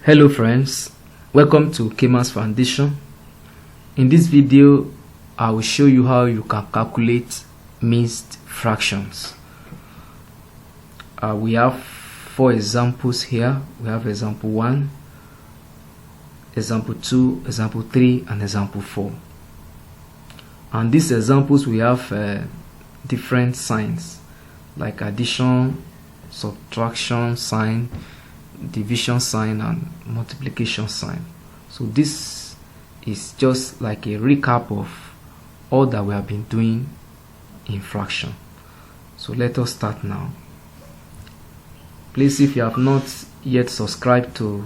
Hello friends, welcome to KMaths-Foundation. In this video, I will show you how you can calculate mixed fractions. We have 4 examples here. We have example 1, example 2, example 3, and example 4. And these examples we have different signs like addition, subtraction sign, division sign, and multiplication sign. So this is just like a recap of all that we have been doing in fraction. So let us start now. Please, if you have not yet subscribed to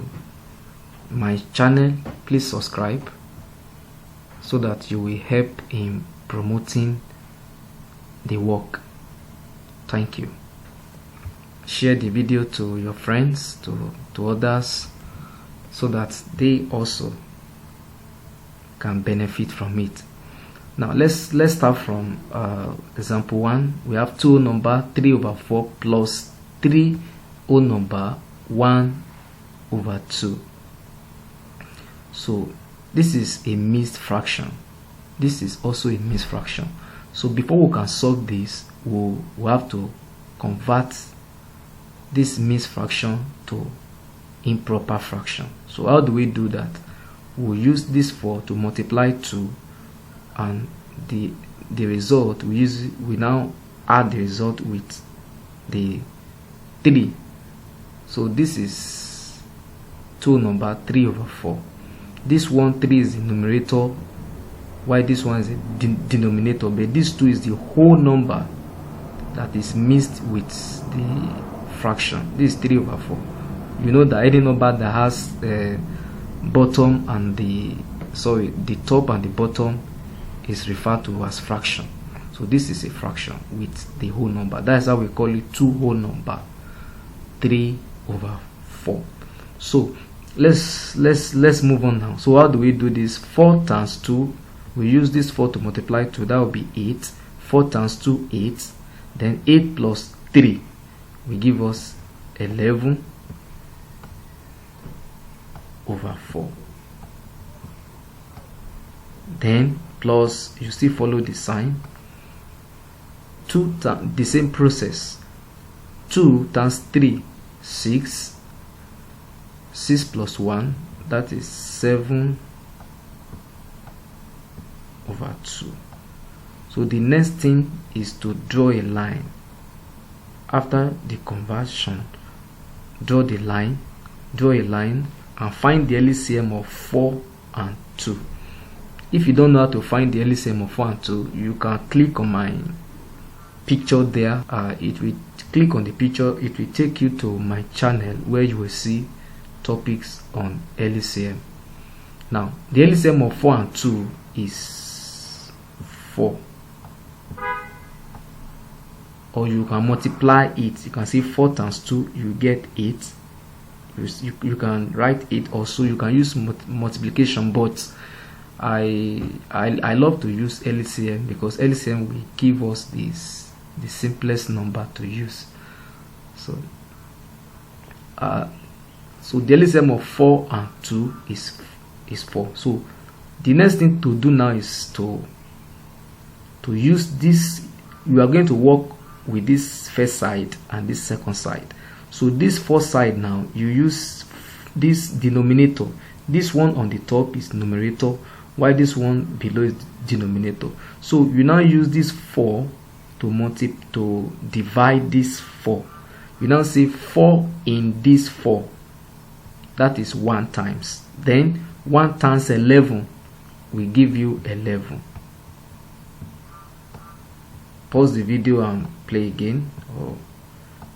my channel, please subscribe so that you will help in promoting the work. Thank you. Share the video to your friends, to others, so that they also can benefit from it. Now let's start from example 1. We have 2 whole number 3 over 4 plus 3 whole number 1 over 2. So this is a mixed fraction. This is also a mixed fraction. So before we can solve this, we'll have to convert this mixed fraction to improper fraction. So how do we do that? We'll use this 4 to multiply 2, and the result we now add the result with the 3. So this is 2 number 3 over 4. This one 3 is the numerator, while this one is the denominator, but this 2 is the whole number that is mixed with the fraction. This is 3 over 4. You know that any number that has bottom and the top and the bottom is referred to as fraction. So this is a fraction with the whole number. That's how we call it 2 whole number, 3 over 4. So let's move on now. So how do we do this? 4 times 2, we use this 4 to multiply 2, that will be 8. 4 times 2, 8. Then 8 plus 3 will give us 11 over 4. Then plus, you still follow the sign, 2 times the same process. 2 times 3, 6. 6 plus 1, that is 7 over 2. So the next thing is to draw a line. After the conversion, draw a line and find the LCM of 4 and 2. If you don't know how to find the LCM of 4 and 2, you can click on my picture there. It will click on the picture, it will take you to my channel where you will see topics on LCM. Now the LCM of 4 and 2 is 4, or you can multiply it. You can see 4 times 2, you get 8. You can write 8 also. You can use multiplication, but I love to use LCM because LCM will give us the simplest number to use. So the LCM of 4 and 2 is 4. So the next thing to do now is to use this. You are going to work with this first side and this second side. So this first side, now you use this denominator. This one on the top is numerator, while this one below is denominator. So you now use this 4 to divide this 4. You now say 4 in this 4, that is 1 times. Then 1 times 11 will give you 11. Pause the video and play again, or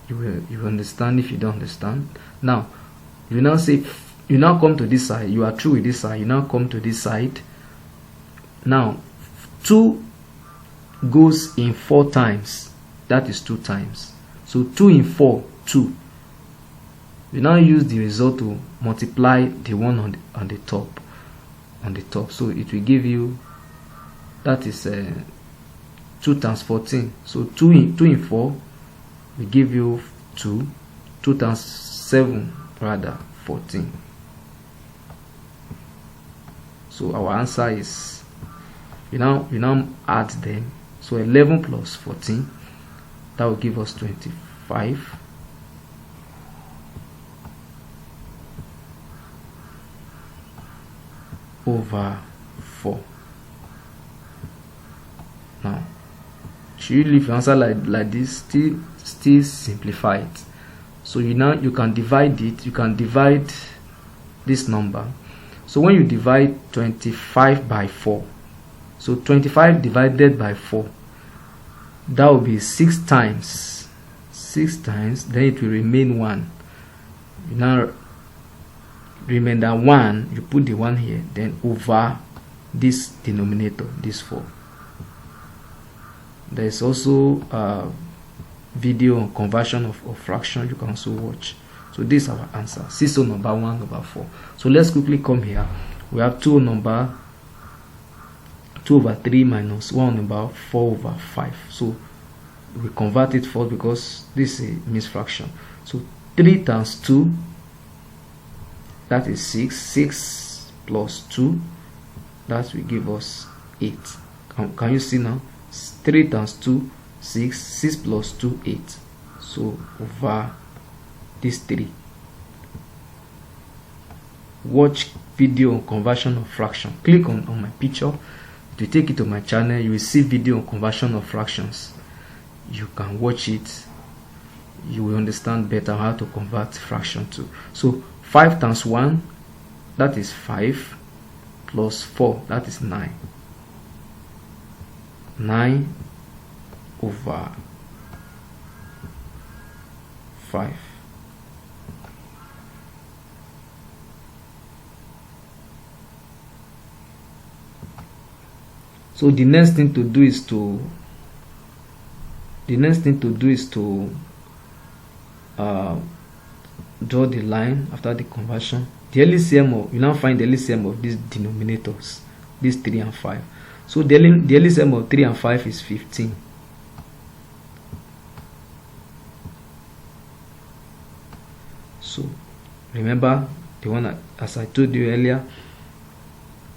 you understand if you don't understand. Now you now say, you now come to this side. You are through with this side, you now come to this side. Now 2 goes in 4 times, that is 2 times. So 2 in 4, 2. You now use the result to multiply the one on the top. So it will give you, that is 2 times 14. So 2 in 4 will give you 2. 2 times 7 rather 14. So our answer is, we now add them. So 11 plus 14, that will give us 25 over 4. Now, should you leave your answer like this? Still simplify it. So you can divide it. You can divide this number. So when you divide 25 by 4, so 25 divided by 4, that will be 6 times. 6 times, then it will remain 1. You now remainder 1, you put the 1 here, then over this denominator, this 4. There is also a video on conversion of fraction you can also watch. So this is our answer, 6 over 1 over 4. So let's quickly come here. We have 2 over 3 minus 1 over 4 over 5. So we convert it first because this is a mixed fraction. So 3 times 2, that is 6. 6 plus 2, that will give us 8. Can you see now? 3 times 2, 6. 6 plus 2, 8. So over this 3. Watch video on conversion of fraction. Click on my picture to take it to my channel. You will see video on conversion of fractions. You can watch it. You will understand better how to convert fraction to. So 5 times 1, that is 5, plus 4, that is 9. 9 over 5. So the next thing to do is to draw the line after the conversion. The LCM of, you now find the LCM of these denominators, these 3 and 5. So the LCM of 3 and 5 is 15. So remember the one as I told you earlier.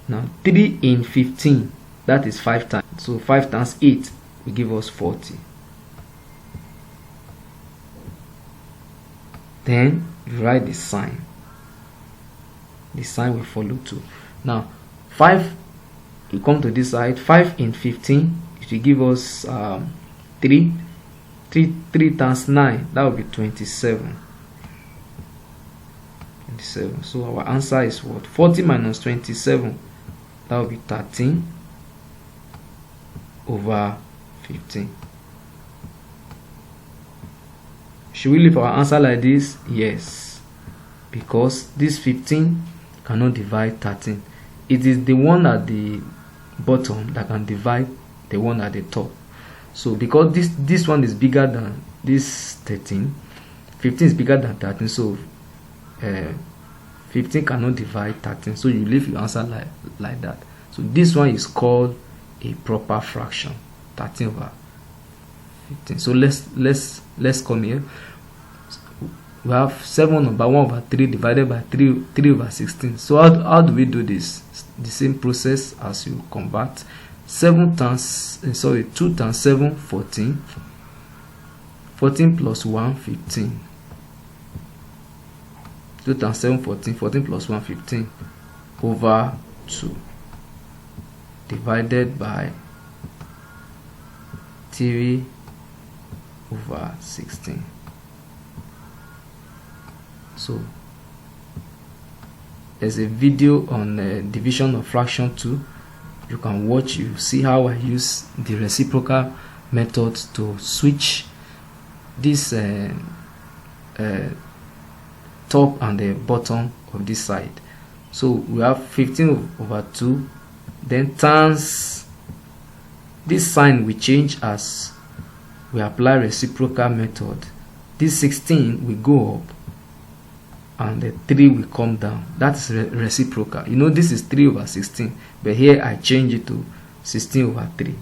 Now 3 in 15, that is 5 times. So 5 times 8 will give us 40. Then you write the sign. The sign will follow too. Now 5, you come to this side. 5 in 15, it will give us 3. 3 times 9, that will be 27. 27. So our answer is what? 40 minus 27, that will be 13 over 15. Should we leave our answer like this? Yes, because this 15 cannot divide 13. It is the one at the bottom that can divide the one at the top. So because this one is bigger than this 13, 15 is bigger than 13, so 15 cannot divide 13. So you leave your answer like that. So this one is called a proper fraction, 13 over 15. So let's come here. We have 7 over 1 over 3 divided by 3 over 16. So how do we do this? The same process as you convert. 2 times 7, 14. 14 plus 1, 15. 2 times 7, 14. 14 plus 1, 15 over 2 divided by 3 over 16. So there's a video on division of fraction 2. You can watch. You see how I use the reciprocal method to switch this top and the bottom of this side. So we have 15 over 2, then times this sign will change as we apply reciprocal method. This 16 will go up and the 3 will come down. That's reciprocal. You know, this is 3 over 16, but here I change it to 16 over 3.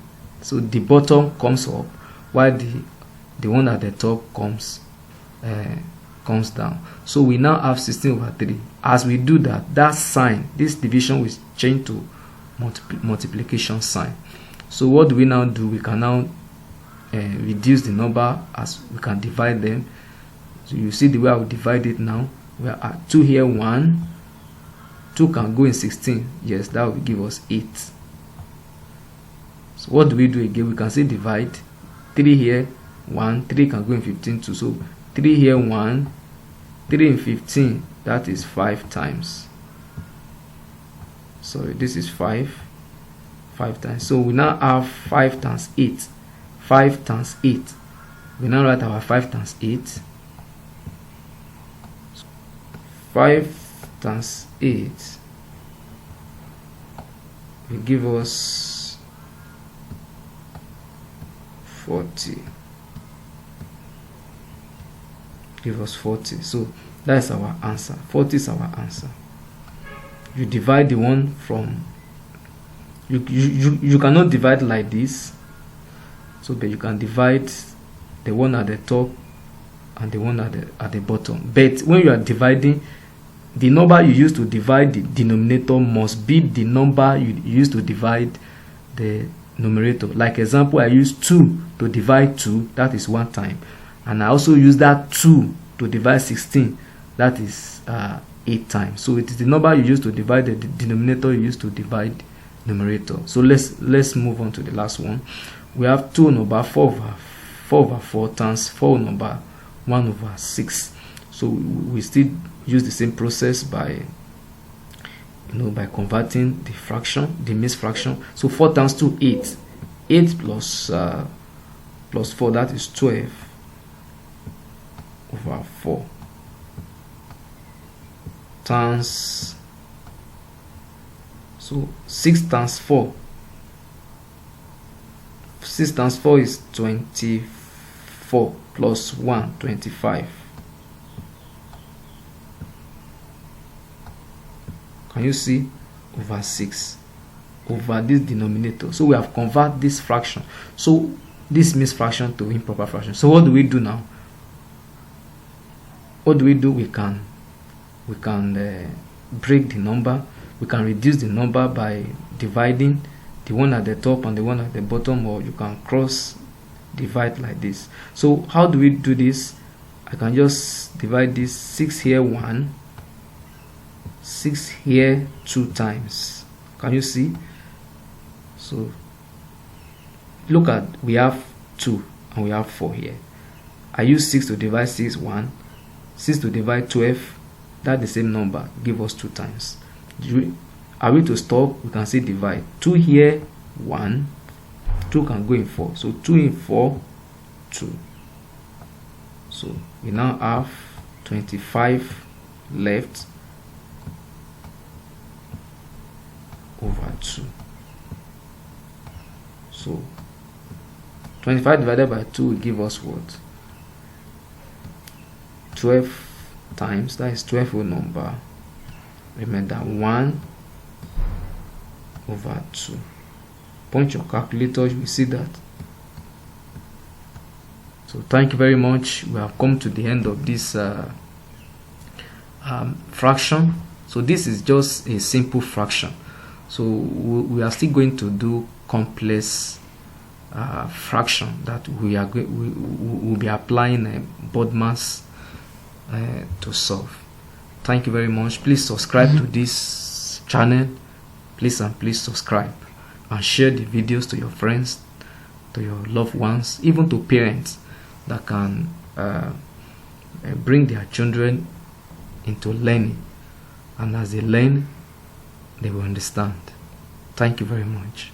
So the bottom comes up while the one at the top comes comes down. So we now have 16/3. As we do that, that sign, this division will change to multiplication sign. So what do we now do? We can now reduce the number as we can divide them. So you see the way I will divide it now. We are at 2 here, 1. 2 can go in 16. Yes, that will give us 8. So what do we do again? We can say divide. 3 here, 1. 3 can go in 15 too. So 3 here, 1. 3 in 15. That is 5 times. Sorry, this is 5. 5 times. So we now have 5 times 8. 5 times 8. We now write our 5 times 8. 5 times 8 will give us 40. Give us 40. So that is our answer. 40 is our answer. You divide the one from you cannot divide like this. So but you can divide the one at the top and the one at the bottom. But when you are dividing, the number you use to divide the denominator must be the number you use to divide the numerator. Like example, I use 2 to divide 2, that is 1 time, and I also use that 2 to divide 16, that is 8 times. So it is the number you use to divide the denominator you use to divide numerator. So let's move on to the last one. We have 2 over 4 over 4 times 4 over 1 over 6. So we still use the same process by converting the fraction, the mixed fraction. So 4 times 2, 8. 8 plus 4, that is 12 over 4 times, so 6 times 4. 6 times 4 is 24 plus 1, 25. Can you see? Over 6 over this denominator. So we have converted this fraction, so this mixed fraction, to improper fraction. So what do we do now? What do? We can break the number. We can reduce the number by dividing the one at the top and the one at the bottom, or you can cross divide like this. So how do we do this? I can just divide this. 6 here, 1. 6 here 2 times. Can you see? So look at, we have 2 and we have 4 here. I use 6 to divide 6, 1. 6 to divide 12, that's the same number, give us 2 times. Are we to stop? We can say divide. 2 here, 1. 2 can go in 4. So 2 in 4, 2. So we now have 25 left over 2. So 25 divided by 2 will give us what? 12 times, that is 12 whole number. Remember, 1 over 2. Punch your calculator, you will see that. So thank you very much. We have come to the end of this fraction. So this is just a simple fraction. So we are still going to do complex fraction that we will be applying BODMAS to solve. Thank you very much. Please subscribe to this channel. Please subscribe and share the videos to your friends, to your loved ones, even to parents that can bring their children into learning, and as they learn, they will understand. Thank you very much.